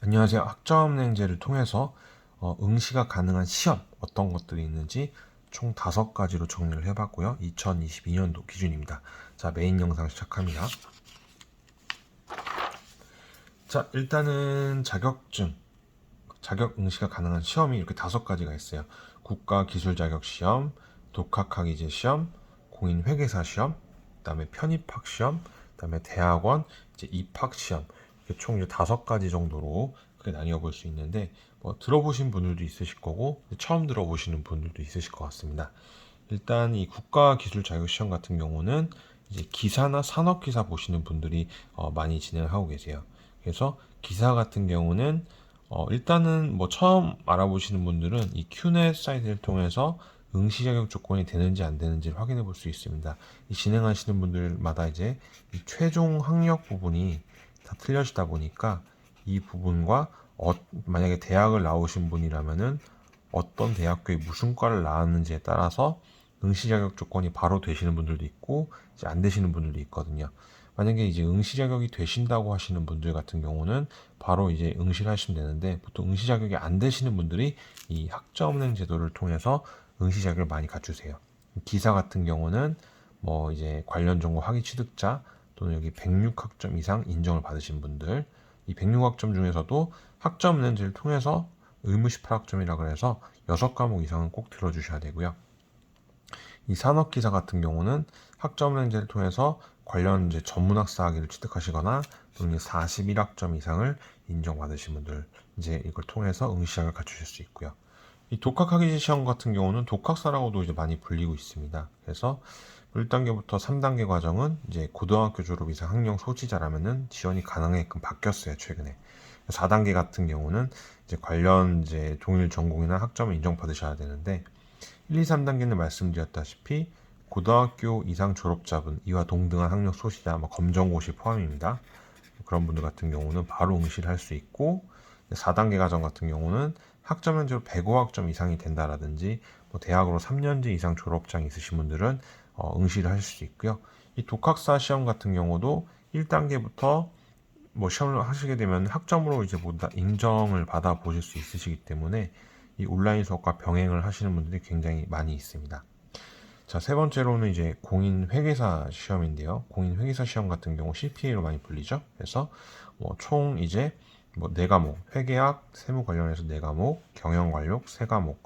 안녕하세요. 학점은행제를 통해서 응시가 가능한 시험 어떤 것들이 있는지 총 5가지로 정리를 해봤고요. 2022년도 기준입니다. 자, 메인 영상 시작합니다. 자, 일단은 자격 응시가 가능한 시험이 이렇게 5가지가 있어요. 국가기술자격시험, 독학학위제 시험, 공인회계사 시험, 그 다음에 편입학 시험, 그 다음에 대학원 이제 입학 시험. 이렇게 총 이제 5가지 정도로 그렇게 나뉘어 볼 수 있는데, 뭐 들어보신 분들도 있으실 거고 처음 들어보시는 분들도 있으실 것 같습니다. 일단 이 국가기술자격시험 같은 경우는 이제 기사나 산업기사 보시는 분들이 많이 진행을 하고 계세요. 그래서 기사 같은 경우는 일단은 뭐 처음 알아보시는 분들은 이 큐넷 사이트를 통해서 응시 자격 조건이 되는지 안 되는지를 확인해 볼 수 있습니다. 이 진행하시는 분들마다 이제 이 최종 학력 부분이 다 틀려지다 보니까 이 부분과 만약에 대학을 나오신 분이라면은 어떤 대학교에 무슨 과를 나왔는지에 따라서 응시 자격 조건이 바로 되시는 분들도 있고 이제 안 되시는 분들도 있거든요. 만약에 이제 응시 자격이 되신다고 하시는 분들 같은 경우는 바로 이제 응시를 하시면 되는데, 보통 응시 자격이 안 되시는 분들이 이 학점은행 제도를 통해서 응시 자격을 많이 갖추세요. 기사 같은 경우는 뭐 이제 관련 전공 학위 취득자 또는 여기 106학점 이상 인정을 받으신 분들, 이 106학점 중에서도 학점은행제를 통해서 의무 18학점이라 그래서 6과목 이상은 꼭 들어주셔야 되고요. 이 산업기사 같은 경우는 학점은행제를 통해서 관련 이제 전문학사 학위를 취득하시거나 또는 41학점 이상을 인정받으신 분들, 이제 이걸 통해서 응시자격을 갖추실 수 있고요. 이 독학학위제 시험 같은 경우는 독학사라고도 이제 많이 불리고 있습니다. 그래서 1단계부터 3단계 과정은 이제 고등학교 졸업 이상 학령 소지자라면은 지원이 가능하게끔 바뀌었어요, 최근에. 4단계 같은 경우는 이제 관련 이제 동일 전공이나 학점을 인정받으셔야 되는데, 1, 2, 3단계는 말씀드렸다시피 고등학교 이상 졸업자분, 이와 동등한 학력 소지자, 검정고시 포함입니다. 그런 분들 같은 경우는 바로 응시를 할 수 있고, 4단계 과정 같은 경우는 학점 현재로 105학점 이상이 된다라든지 뭐 대학으로 3년제 이상 졸업장 있으신 분들은 응시를 하실 수 있고요. 이 독학사 시험 같은 경우도 1단계부터 뭐 시험을 하시게 되면 학점으로 이제 모두 인정을 받아 보실 수 있으시기 때문에 이 온라인 수업과 병행을 하시는 분들이 굉장히 많이 있습니다. 자, 세 번째로는 이제 공인회계사 시험인데요. 공인회계사 시험 같은 경우 CPA로 많이 불리죠. 그래서 뭐 총 이제 뭐 4과목, 회계학, 세무 관련해서 4과목, 경영관료 3과목,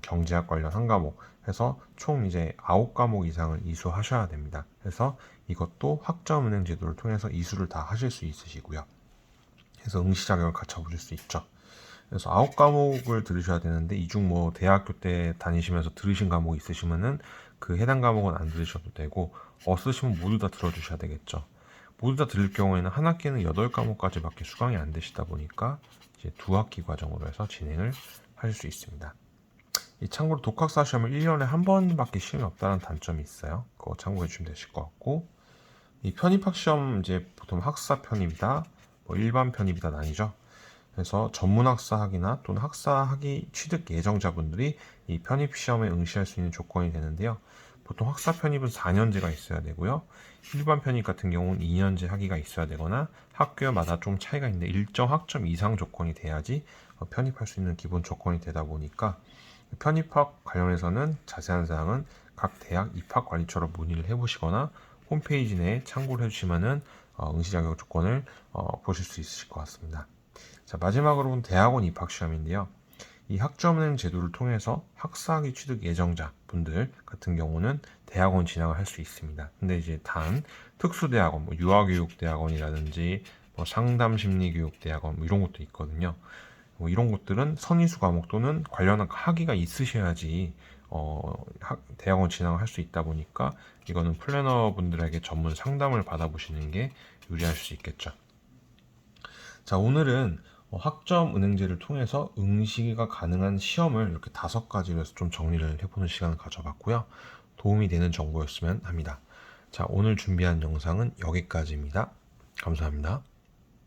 경제학 관련 1과목 해서 총 이제 9과목 이상을 이수하셔야 됩니다. 그래서 이것도 학점은행 제도를 통해서 이수를 다 하실 수 있으시고요. 그래서 응시 자격을 갖춰보실 수 있죠. 그래서 9과목을 들으셔야 되는데, 이 중 뭐 대학교 때 다니시면서 들으신 과목이 있으시면은 그 해당 과목은 안 들으셔도 되고, 없으시면 모두 다 들어주셔야 되겠죠. 모두 다 들을 경우에는 한 학기는 8과목까지밖에 수강이 안 되시다 보니까 이제 2학기 과정으로 해서 진행을 하실 수 있습니다. 이 참고로 독학사 시험을 1년에 한 번밖에 시험이 없다는 단점이 있어요. 그거 참고해 주시면 되실 것 같고, 이 편입학 시험 이제 보통 학사 편입이다, 뭐 일반 편입이다 나뉘죠. 그래서 전문학사 학위나 또는 학사 학위 취득 예정자분들이 이 편입 시험에 응시할 수 있는 조건이 되는데요. 보통 학사 편입은 4년제가 있어야 되고요. 일반 편입 같은 경우는 2년제 학위가 있어야 되거나 학교마다 좀 차이가 있는데 일정 학점 이상 조건이 돼야지 편입할 수 있는 기본 조건이 되다 보니까, 편입학 관련해서는 자세한 사항은 각 대학 입학관리처로 문의를 해보시거나 홈페이지 내에 참고를 해주시면은 응시 자격 조건을 보실 수 있으실 것 같습니다. 자, 마지막으로는 대학원 입학 시험인데요. 이 학점은행 제도를 통해서 학사학위 취득 예정자 분들 같은 경우는 대학원 진학을 할 수 있습니다. 근데 이제 단 특수대학원, 뭐 유아교육대학원이라든지 뭐 상담심리교육대학원 뭐 이런 것도 있거든요. 뭐 이런 것들은 선의수 과목 또는 관련한 학위가 있으셔야지 대학원 진학을 할 수 있다 보니까, 이거는 플래너 분들에게 전문 상담을 받아보시는 게 유리할 수 있겠죠. 자, 오늘은 학점 은행제를 통해서 응시가 가능한 시험을 이렇게 5가지로 해서 좀 정리를 해보는 시간을 가져봤고요. 도움이 되는 정보였으면 합니다. 자, 오늘 준비한 영상은 여기까지입니다. 감사합니다.